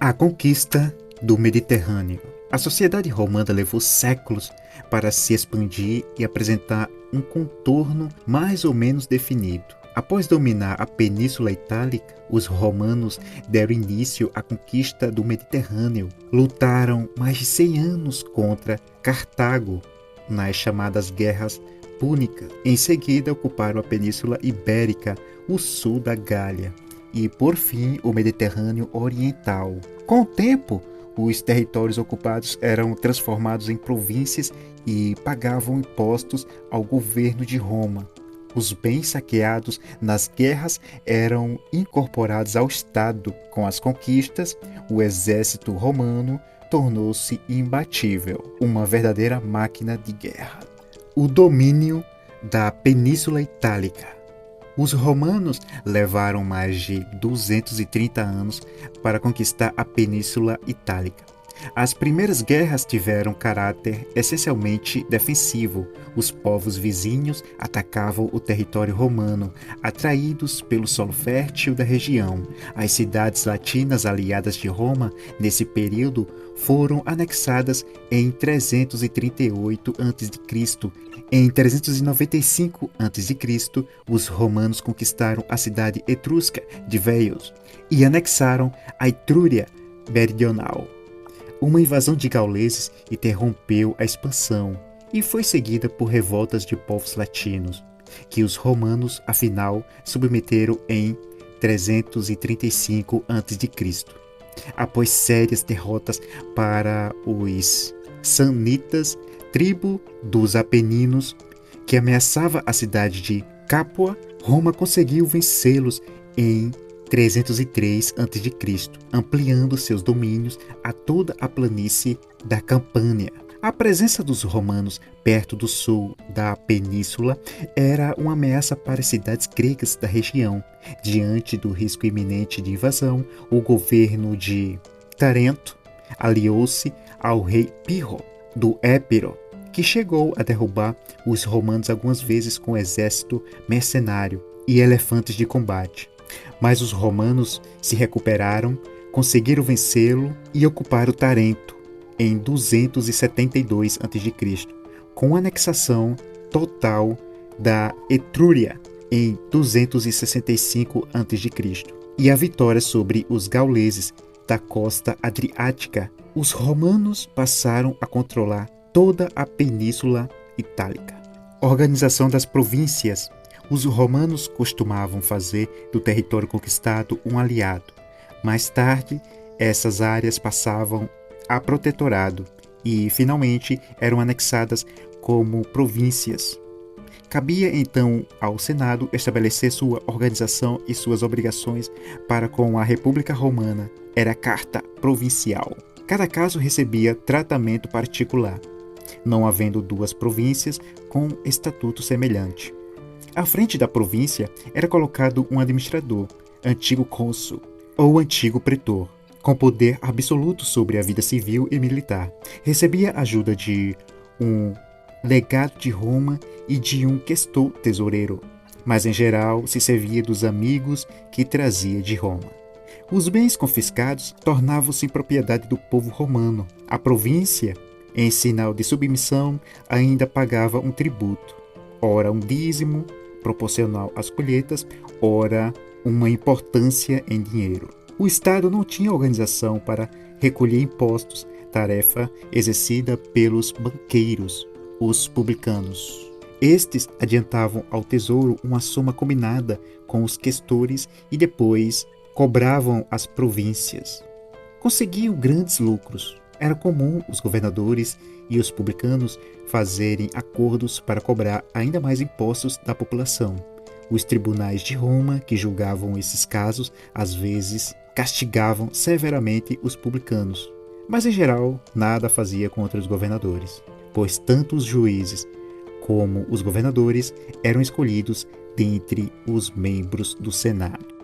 A conquista do Mediterrâneo. A sociedade romana levou séculos para se expandir e apresentar um contorno mais ou menos definido. Após dominar a Península Itálica, os romanos deram início à conquista do Mediterrâneo. Lutaram mais de 100 anos contra Cartago nas chamadas Guerras Púnicas. Em seguida, ocuparam a Península Ibérica, o sul da Gália e, por fim, o Mediterrâneo Oriental. Com o tempo, os territórios ocupados eram transformados em províncias e pagavam impostos ao governo de Roma. Os bens saqueados nas guerras eram incorporados ao Estado. Com as conquistas, o exército romano tornou-se imbatível, uma verdadeira máquina de guerra. O domínio da Península Itálica. Os romanos levaram mais de 230 anos para conquistar a Península Itálica. As primeiras guerras tiveram caráter essencialmente defensivo. Os povos vizinhos atacavam o território romano, atraídos pelo solo fértil da região. As cidades latinas aliadas de Roma, nesse período, foram anexadas em 338 a.C. Em 395 a.C., os romanos conquistaram a cidade etrusca de Veios e anexaram a Etrúria Meridional. Uma invasão de gauleses interrompeu a expansão e foi seguida por revoltas de povos latinos, que os romanos, afinal, submeteram em 335 a.C. Após sérias derrotas para os Samnitas, tribo dos Apeninos, que ameaçava a cidade de Capua, Roma conseguiu vencê-los em 303 a.C., ampliando seus domínios a toda a planície da Campânia. A presença dos romanos perto do sul da península era uma ameaça para as cidades gregas da região. Diante do risco iminente de invasão, o governo de Tarento aliou-se ao rei Pirro do Épiro, que chegou a derrubar os romanos algumas vezes com exército mercenário e elefantes de combate. Mas os romanos se recuperaram, conseguiram vencê-lo e ocuparam Tarento em 272 a.C., com a anexação total da Etrúria em 265 a.C. e a vitória sobre os gauleses da costa adriática. Os romanos passaram a controlar toda a Península Itálica. Organização das províncias. Os romanos costumavam fazer do território conquistado um aliado. Mais tarde, essas áreas passavam a protetorado e, finalmente, eram anexadas como províncias. Cabia, então, ao Senado estabelecer sua organização e suas obrigações para com a República Romana. Era carta provincial. Cada caso recebia tratamento particular, não havendo duas províncias com estatuto semelhante. À frente da província era colocado um administrador, antigo cônsul ou antigo pretor, com poder absoluto sobre a vida civil e militar. Recebia ajuda de um legado de Roma e de um questor tesoureiro, mas em geral se servia dos amigos que trazia de Roma. Os bens confiscados tornavam-se propriedade do povo romano. A província, em sinal de submissão, ainda pagava um tributo, ora um dízimo proporcional às colheitas, ora uma importância em dinheiro. O Estado não tinha organização para recolher impostos, tarefa exercida pelos banqueiros, os publicanos. Estes adiantavam ao tesouro uma soma combinada com os questores e depois cobravam as províncias. Conseguiam grandes lucros. Era comum os governadores e os publicanos fazerem acordos para cobrar ainda mais impostos da população. Os tribunais de Roma, que julgavam esses casos, às vezes castigavam severamente os publicanos, mas em geral nada fazia contra os governadores, pois tanto os juízes como os governadores eram escolhidos dentre os membros do Senado.